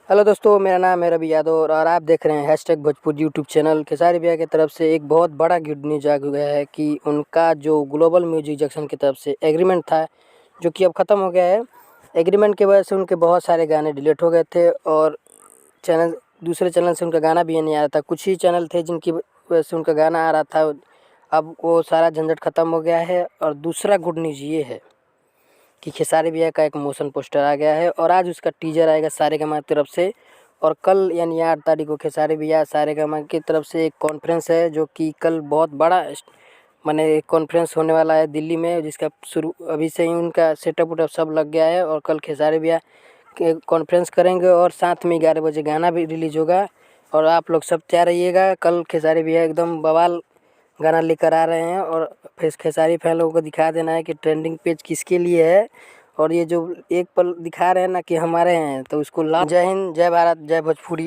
Hello दोस्तों, मेरा नाम है रवि यादव और आप देख रहे हैं hashtag Bhojpuri YouTube channel. Khesari भैया की तरफ से एक बहुत बड़ा गुड न्यूज़ आ गया है कि उनका जो ग्लोबल म्यूजिक जंक्शन की तरफ से एग्रीमेंट था, जो कि अब ख़त्म हो गया है। एग्रीमेंट की वजह से उनके बहुत सारे गाने डिलीट हो गए थे और चैनल दूसरे चैनल से उनका गाना भी नहीं आ रहा था। कुछ ही चैनल थे जिनकी वजह से उनका गाना आ रहा था। अब वो सारा झंझट ख़त्म हो गया है। और दूसरा गुड न्यूज़ ये है कि खेसारी भैया का एक मोशन पोस्टर आ गया है और आज उसका टीजर आएगा सारेगामा की तरफ से। और कल यानी 8 तारीख को खेसारी भैया सारेगामा की तरफ से एक कॉन्फ्रेंस है, जो कि कल बहुत बड़ा माने कॉन्फ्रेंस होने वाला है दिल्ली में, जिसका शुरू अभी से ही उनका सेटअप उटअप सब लग गया है। और कल खेसारी भैया कॉन्फ्रेंस करेंगे और साथ में 11 बजे गाना भी रिलीज होगा। और आप लोग सब तैयार रहिएगा, कल खेसारी भैया एकदम बवाल गाना लेकर आ रहे हैं। और फिर खेसारी फैन लोगों को दिखा देना है कि ट्रेंडिंग पेज किसके लिए है। और ये जो एक पल दिखा रहे हैं ना कि हमारे हैं, तो उसको जय हिंद, जय भारत, जय भोजपुरी।